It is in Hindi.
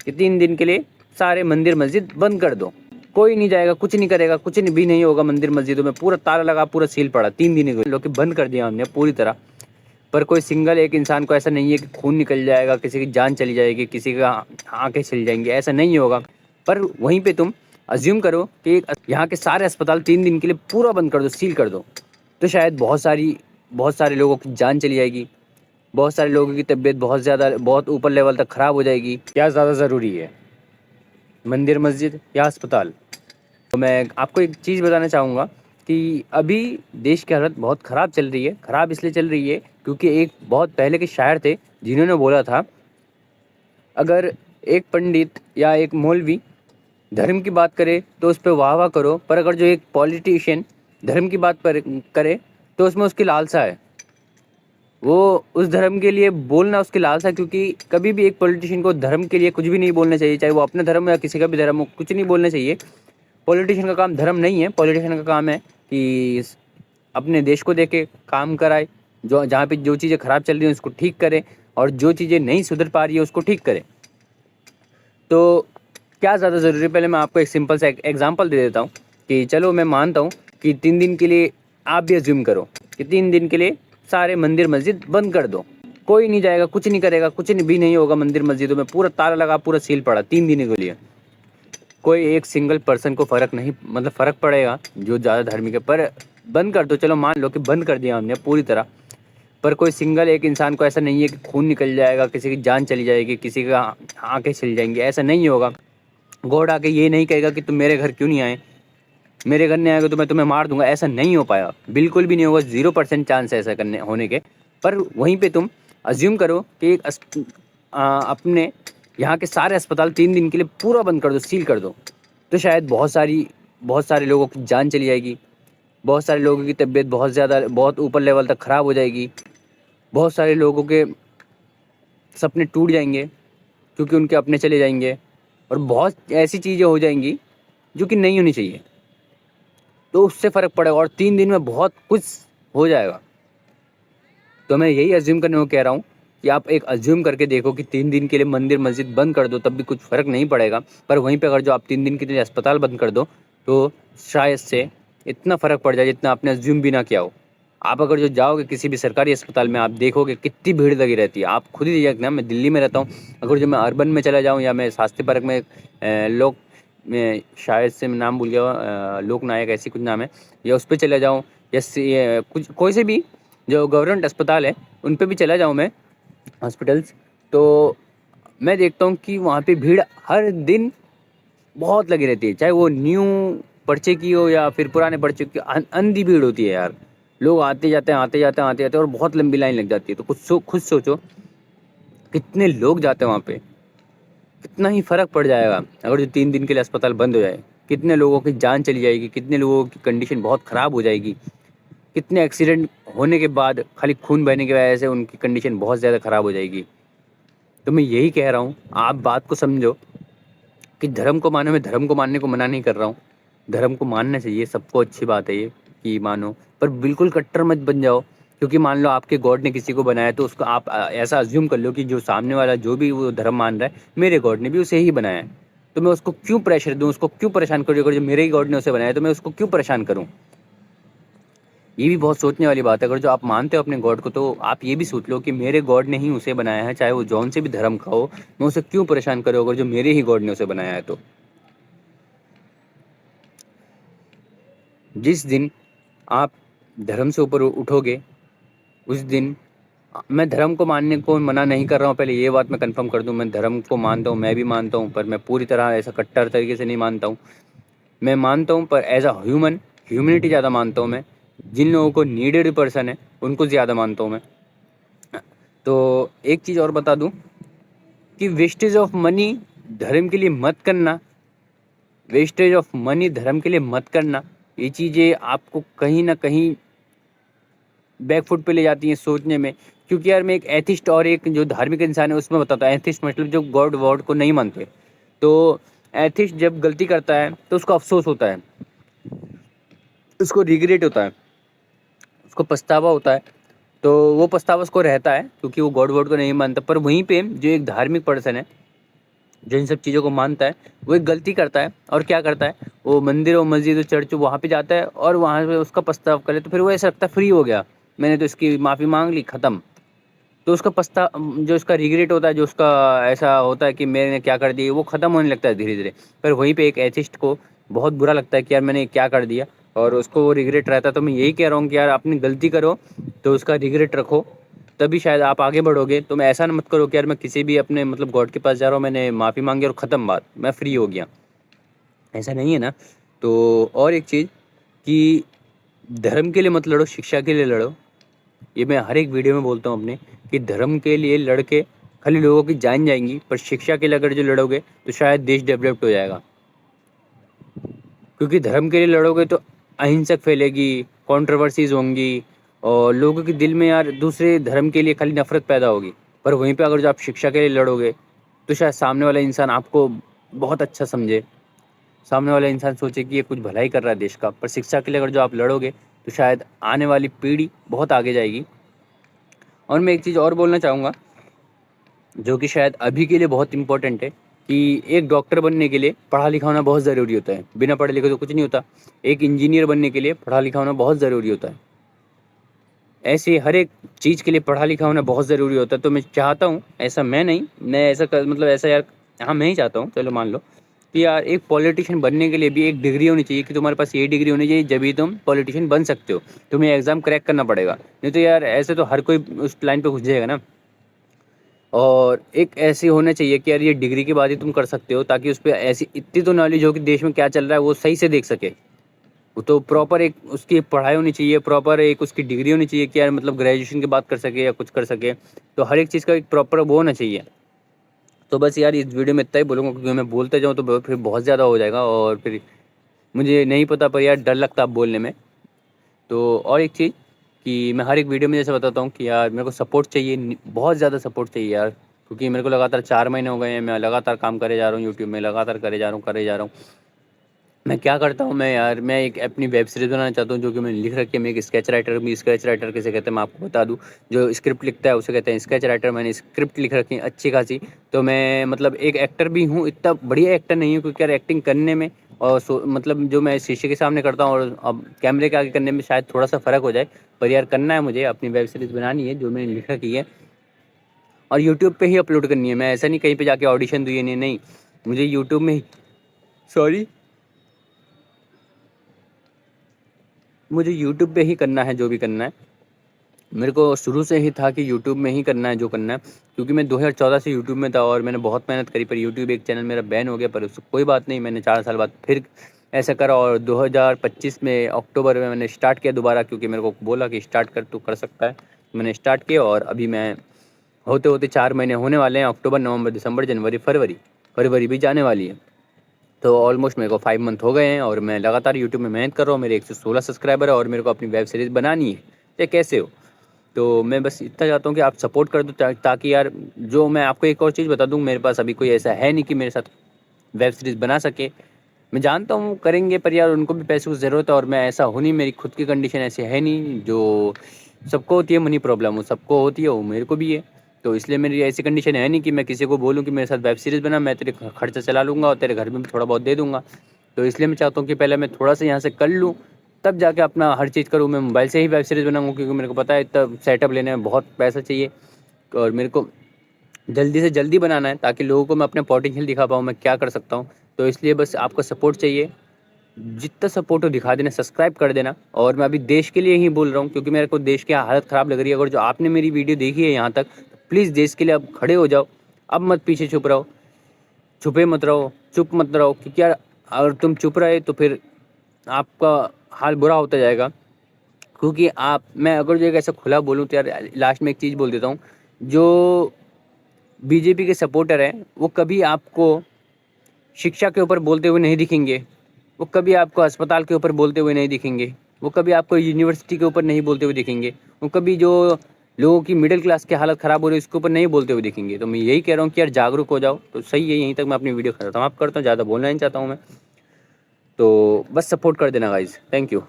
कि 3 दिन के लिए सारे मंदिर मस्जिद बंद कर दो। कोई नहीं जाएगा, कुछ नहीं करेगा, कुछ भी नहीं होगा मंदिर मस्जिदों में, पूरा ताला लगा, पूरा सील पड़ा 3 दिन के लिए बंद कर दिया हमने पूरी तरह। पर कोई सिंगल एक इंसान को ऐसा नहीं है कि खून निकल जाएगा, किसी की जान चली जाएगी, किसी का आंखें चली जाएंगी, ऐसा नहीं होगा। पर वहीं पे तुम अज्यूम करो कि यहाँ के सारे अस्पताल 3 दिन के लिए पूरा बंद कर दो, सील कर दो, तो शायद बहुत सारे लोगों की जान चली जाएगी, बहुत सारे लोगों की तबीयत बहुत ऊपर लेवल तक ख़राब हो जाएगी। क्या ज़्यादा ज़रूरी है, मंदिर मस्जिद या अस्पताल? तो मैं आपको एक चीज़ बताना चाहूँगा कि अभी देश की हालत बहुत ख़राब चल रही है। ख़राब इसलिए चल रही है क्योंकि एक बहुत पहले के शायर थे जिन्होंने बोला था, अगर एक पंडित या एक मौलवी धर्म की बात करे तो उस पर वाह वाह करो, पर अगर जो एक पॉलिटिशियन धर्म की बात करे तो उसमें उसकी लालसा है, वो उस धर्म के लिए बोलना उसकी लालसा। क्योंकि कभी भी एक पॉलिटिशियन को धर्म के लिए कुछ भी नहीं बोलना चाहिए, चाहे वो अपना धर्म हो या किसी का भी धर्म हो, कुछ नहीं बोलना चाहिए। पॉलिटिशियन का काम धर्म नहीं है, पॉलिटिशियन का काम है कि अपने देश को देखे, काम कराए, जो जहाँ पे जो चीज़ें ख़राब चल रही हैं उसको ठीक करे, और जो चीज़ें नहीं सुधर पा रही है उसको ठीक करे। तो क्या ज़्यादा ज़रूरी है, पहले मैं आपको एक सिंपल सा एग्जांपल दे देता हूँ कि चलो मैं मानता हूँ कि 3 दिन के लिए आप भी अज्यूम करो कि 3 दिन के लिए सारे मंदिर मस्जिद बंद कर दो। कोई नहीं जाएगा, कुछ नहीं करेगा, कुछ भी नहीं होगा मंदिर मस्जिदों में, पूरा ताला लगा, पूरा सील पड़ा 3 दिन के लिए। कोई एक सिंगल पर्सन को फ़र्क पड़ेगा जो ज़्यादा धार्मिक है, पर बंद कर दो, चलो मान लो कि बंद कर दिया हमने पूरी तरह। पर कोई सिंगल एक इंसान को ऐसा नहीं है कि खून निकल जाएगा, किसी की जान चली जाएगी, किसी का आंखें चली जाएंगी, ऐसा नहीं होगा। गॉड आके ये नहीं कहेगा कि तुम मेरे घर क्यों नहीं आए, मेरे घर नहीं आएगा तो मैं तुम्हें मार दूंगा, ऐसा नहीं हो पाया, बिल्कुल भी नहीं होगा, 0% चांस है ऐसा करने होने के। पर वहीं पे तुम अज्यूम करो कि अपने यहाँ के सारे अस्पताल 3 दिन के लिए पूरा बंद कर दो, सील कर दो, तो शायद बहुत सारे लोगों की जान चली जाएगी, बहुत सारे लोगों की तबीयत बहुत ऊपर लेवल तक ख़राब हो जाएगी, बहुत सारे लोगों के सपने टूट जाएंगे क्योंकि उनके अपने चले जाएंगे, और बहुत ऐसी चीज़ें हो जाएंगी जो कि नहीं होनी चाहिए। तो उससे फ़र्क पड़ेगा और 3 दिन में बहुत कुछ हो जाएगा। तो मैं यही अज्यूम करने को कह रहा हूँ कि आप एक अज्यूम करके देखो कि 3 दिन के लिए मंदिर मस्जिद बंद कर दो, तब भी कुछ फ़र्क नहीं पड़ेगा। पर वहीं पे अगर जो आप 3 दिन के लिए अस्पताल बंद कर दो तो शायद से इतना फ़र्क पड़ जाए जितना आपने अज्यूम भी ना किया हो। आप अगर जो जाओगे किसी भी सरकारी अस्पताल में, आप देखोगे कितनी भीड़ लगी रहती है। आप खुद ही देखना, मैं दिल्ली में रहता हूँ, अगर जो मैं अर्बन में चला जाऊँ या मैं शास्त्री पार्क में मैं शायद से मैं नाम भूल गया, लोक नायक ऐसी कुछ नाम है, या उस पर चला जाऊँ, या कुछ कोई से भी जो गवर्नमेंट अस्पताल है उन पे भी चला जाऊँ मैं, हॉस्पिटल्स, तो मैं देखता हूँ कि वहाँ पे भीड़ हर दिन बहुत लगी रहती है, चाहे वो न्यू पर्चे की हो या फिर पुराने पर्चे की, अंधी भीड़ होती है यार। लोग आते जाते हैं, और बहुत लंबी लाइन लग जाती है। तो खुद सोचो कितने लोग जाते हैं वहाँ पे, कितना ही फ़र्क पड़ जाएगा अगर जो 3 दिन के लिए अस्पताल बंद हो जाए। कितने लोगों की जान चली जाएगी, कितने लोगों की कंडीशन बहुत ख़राब हो जाएगी, कितने एक्सीडेंट होने के बाद खाली खून बहने की वजह से उनकी कंडीशन बहुत ज़्यादा ख़राब हो जाएगी। तो मैं यही कह रहा हूँ, आप बात को समझो कि धर्म को मानो, मैं धर्म को मानने को मना नहीं कर रहा हूँ, धर्म को मानना चाहिए सबको, अच्छी बात है ये कि मानो, पर बिल्कुल कट्टर मत बन जाओ। क्योंकि मान लो आपके गॉड ने किसी को बनाया तो उसको आप ऐसा अज्यूम कर लो कि जो सामने वाला जो भी वो धर्म मान रहा है, मेरे गॉड ने भी उसे ही बनाया है, तो मैं उसको क्यों प्रेशर दूँ, उसको क्यों परेशान करूँ? अगर जो मेरे ही गॉड ने उसे बनाया तो मैं उसको क्यों परेशान करूँ? ये भी बहुत सोचने वाली बात है। अगर जो आप मानते हो अपने गॉड को, तो आप ये भी सोच लो कि मेरे गॉड ने ही उसे बनाया है, चाहे वो जौन से भी धर्म का हो, मैं उसे क्यों परेशान करूँ अगर जो मेरे ही गॉड ने उसे बनाया है। तो जिस दिन आप धर्म से ऊपर उठोगे उस दिन, मैं धर्म को मानने को मना नहीं कर रहा हूँ, पहले ये बात मैं कंफर्म कर दूँ, मैं धर्म को मानता हूँ, मैं भी मानता हूँ, पर मैं पूरी तरह ऐसा कट्टर तरीके से नहीं मानता हूँ। मैं मानता हूँ पर एज अ ह्यूमनिटी ज़्यादा मानता हूँ मैं। जिन लोगों को नीडेड पर्सन है उनको ज़्यादा मानता हूँ मैं। तो एक चीज़ और बता दूँ कि वेस्टेज ऑफ मनी धर्म के लिए मत करना, वेस्टेज ऑफ मनी धर्म के लिए मत करना। ये चीज़ें आपको कहीं ना कहीं बैकफुट पे ले जाती हैं सोचने में। क्योंकि यार मैं एक एथिस्ट और एक जो धार्मिक इंसान है उसमें बताता हूँ। एथिस्ट मतलब जो गॉड वॉड को नहीं मानते। तो एथिस्ट जब गलती करता है तो उसको अफसोस होता है, उसको रिग्रेट होता है, उसको पछतावा होता है। तो वो पछतावा उसको रहता है क्योंकि वो गॉड वॉड को नहीं मानता। पर वहीं पे जो एक धार्मिक पर्सन है जो इन सब चीज़ों को मानता है वो एक गलती करता है, और क्या करता है, वो मंदिर और मस्जिद और चर्च वहाँ पे जाता है और वहाँ पे उसका पछतावा करे, तो फिर वो ऐसा लगता है फ्री हो गया, मैंने तो इसकी माफ़ी मांग ली, ख़त्म। तो उसका जो उसका रिग्रेट होता है, जो उसका ऐसा होता है कि मैंने क्या कर दिया, वो ख़त्म होने लगता है धीरे धीरे। पर वहीं पे एक एथिस्ट को बहुत बुरा लगता है कि यार मैंने क्या कर दिया, और उसको वो रिग्रेट रहता है। तो मैं यही कह रहा हूँ कि यार अपनी गलती करो तो उसका रिग्रेट रखो, तभी शायद आप आगे बढ़ोगे। तो मैं ऐसा ना मत करो कि यार मैं किसी भी अपने मतलब गॉड के पास जा रहा हूँ, मैंने माफ़ी मांगी और ख़त्म बात, मैं फ्री हो गया, ऐसा नहीं है ना। तो और एक चीज़ कि धर्म के लिए मत लड़ो, शिक्षा के लिए लड़ो। ये मैं हर एक वीडियो में बोलता हूँ अपने, कि धर्म के लिए लड़ के खाली लोगों की जान जाएंगी, पर शिक्षा के लिए अगर जो लड़ोगे तो शायद देश डेवलप्ड हो जाएगा। क्योंकि धर्म के लिए लड़ोगे तो अहिंसक फैलेगी, कंट्रोवर्सीज होंगी, और लोगों के दिल में यार दूसरे धर्म के लिए खाली नफरत पैदा होगी। पर वहीं पे अगर जो आप शिक्षा के लिए लड़ोगे तो शायद सामने वाला इंसान आपको बहुत अच्छा समझे, सामने वाला इंसान सोचे कि ये कुछ भलाई कर रहा है देश का। पर शिक्षा के लिए अगर जो आप लड़ोगे तो शायद आने वाली पीढ़ी बहुत आगे जाएगी। और मैं एक चीज़ और बोलना चाहूँगा, जो कि शायद अभी के लिए बहुत इंपॉर्टेंट है, कि एक डॉक्टर बनने के लिए पढ़ा लिखा होना बहुत ज़रूरी होता है, बिना पढ़े लिखे तो कुछ नहीं होता। एक इंजीनियर बनने के लिए पढ़ा लिखा होना बहुत ज़रूरी होता है। ऐसे हर एक चीज़ के लिए पढ़ा लिखा होना बहुत ज़रूरी होता है। तो मैं चाहता हूँ, ऐसा मैं नहीं, मैं ऐसा मतलब ऐसा यार, हाँ मैं ही चाहता हूँ, चलो मान लो कि यार एक पॉलिटिशियन बनने के लिए भी एक डिग्री होनी चाहिए, कि तुम्हारे पास ये डिग्री होनी चाहिए जब भी तुम पॉलिटिशियन बन सकते हो। तुम्हें एग्ज़ाम क्रैक करना पड़ेगा, नहीं तो यार ऐसे तो हर कोई उस लाइन पे घुस जाएगा ना। और एक ऐसी होना चाहिए कि यार ये डिग्री के बाद ही तुम कर सकते हो, ताकि उस पे ऐसी इतनी तो नॉलेज हो कि देश में क्या चल रहा है वो सही से देख सके। वो तो प्रॉपर एक उसकी पढ़ाई होनी चाहिए, प्रॉपर एक उसकी डिग्री होनी चाहिए कि यार मतलब ग्रेजुएशन के बाद कर सके या कुछ कर सके। तो हर एक चीज़ का एक प्रॉपर वो होना चाहिए। तो बस यार इस वीडियो में इतना ही बोलूँगा, क्योंकि मैं बोलते जाऊँ तो फिर बहुत ज़्यादा हो जाएगा, और फिर मुझे नहीं पता, पर यार डर लगता है बोलने में। तो और एक चीज़ कि मैं हर एक वीडियो में जैसे बताता हूँ कि यार मेरे को सपोर्ट चाहिए, बहुत ज़्यादा सपोर्ट चाहिए यार, क्योंकि मेरे को लगातार 4 महीने हो गए हैं, मैं लगातार काम करे जा रहा हूँ यूट्यूब में, लगातार करे जा रहा हूँ। मैं क्या करता हूँ, मैं एक अपनी वेब सीरीज़ बनाना चाहता हूँ, जो कि मैंने लिख रखी है। मैं एक स्केच राइटर भी, स्केच राइटर किसे कहते हैं मैं आपको बता दूँ, जो स्क्रिप्ट लिखता है उसे कहते हैं स्केच राइटर। मैंने स्क्रिप्ट लिख रखी है अच्छी खासी। तो मैं मतलब एक एक्टर भी हूँ, इतना बढ़िया एक्टर नहीं हूँ, क्योंकि यार एक्टिंग करने में और मतलब जो मैं शीशे के सामने करता हूँ और अब कैमरे के आगे करने में शायद थोड़ा सा फ़र्क हो जाए। पर यार करना है मुझे, अपनी वेब सीरीज़ बनानी है जो मैंने लिख रखी है, और यूट्यूब पे ही अपलोड करनी है। मैं ऐसा नहीं कहीं पे जाके ऑडिशन दिए, नहीं नहीं, मुझे यूट्यूब में ही, सॉरी, मुझे यूट्यूब पे ही करना है जो भी करना है। मेरे को शुरू से ही था कि यूट्यूब में ही करना है जो करना है, क्योंकि मैं 2014 से यूट्यूब में था और मैंने बहुत मेहनत करी, पर यूट्यूब एक चैनल मेरा बैन हो गया। पर उससे कोई बात नहीं, मैंने 4 साल बाद फिर ऐसा करा, और 2025 में अक्टूबर में मैंने स्टार्ट किया दोबारा, क्योंकि मेरे को बोला कि स्टार्ट कर, तू कर सकता है। मैंने स्टार्ट किया, और अभी मैं होते होते 4 महीने होने वाले हैं, अक्टूबर, नवंबर, दिसंबर, जनवरी, फरवरी भी जाने वाली है। तो ऑलमोस्ट मेरे को 5 मंथ हो गए हैं, और मैं लगातार यूट्यूब में मेहनत कर रहा हूँ। मेरे 116 सब्सक्राइबर है, और मेरे को अपनी वेब सीरीज़ बनानी है, चाहे कैसे हो। तो मैं बस इतना चाहता हूँ कि आप सपोर्ट कर दो, ताकि यार जो मैं आपको एक और चीज़ बता दूँ, मेरे पास अभी कोई ऐसा है नहीं कि मेरे साथ वेब सीरीज़ बना सके। मैं जानता हूँ करेंगे, पर यार उनको भी पैसों की ज़रूरत है, और मैं ऐसा हूँ नहीं, मेरी खुद की कंडीशन ऐसी है नहीं। जो सबको होती है मनी प्रॉब्लम, वो सबको होती है, वो मेरे को भी है। तो इसलिए मेरी ऐसी कंडीशन है नहीं कि मैं किसी को बोलूँ कि मेरे साथ वेब सीरीज़ बना, मैं तेरे खर्चा चला लूँगा और तेरे घर में भी थोड़ा बहुत दे दूँगा। तो इसलिए मैं चाहता हूँ कि पहले मैं थोड़ा सा यहाँ से कर लूँ, तब जाके अपना हर चीज़ करूँ। मैं मोबाइल से ही वेब सीरीज़ बनाऊँगा, क्योंकि मेरे को पता है इतना सेटअप लेने में बहुत पैसा चाहिए, और मेरे को जल्दी से जल्दी बनाना है, ताकि लोगों को मैं अपने पोटेंशियल दिखा पाऊँ, मैं क्या कर सकता हूँ। तो इसलिए बस आपका सपोर्ट चाहिए, जितना सपोर्ट हो दिखा देना, सब्सक्राइब कर देना। और मैं अभी देश के लिए ही बोल रहा हूँ, क्योंकि मेरे को देश की हालत ख़राब लग रही है। अगर जो आपने मेरी वीडियो देखी है यहाँ तक, तो प्लीज़ देश के लिए अब खड़े हो जाओ, अब मत पीछे छुप रहो, छुपे मत रहो, चुप मत रहो, क्योंकि यार अगर तुम चुप रहे तो फिर आपका हाल बुरा होता जाएगा। क्योंकि आप, मैं अगर जो एक ऐसा खुला बोलूँ तो यार लास्ट में एक चीज़ बोल देता हूँ, जो बीजेपी के सपोर्टर हैं वो कभी आपको शिक्षा के ऊपर बोलते हुए नहीं दिखेंगे, वो कभी आपको अस्पताल के ऊपर बोलते हुए नहीं दिखेंगे, वो कभी आपको यूनिवर्सिटी के ऊपर नहीं बोलते हुए दिखेंगे, वो कभी जो लोगों की मिडिल क्लास की हालत ख़राब हो रही है उसके ऊपर नहीं बोलते हुए दिखेंगे। तो मैं यही कह रहा हूँ कि यार जागरूक हो जाओ। तो सही है, यहीं तक मैं अपनी वीडियो खत्म करता हूँ, ज़्यादा बोलना नहीं चाहता हूँ मैं। तो बस सपोर्ट कर देना गाइज़, थैंक यू।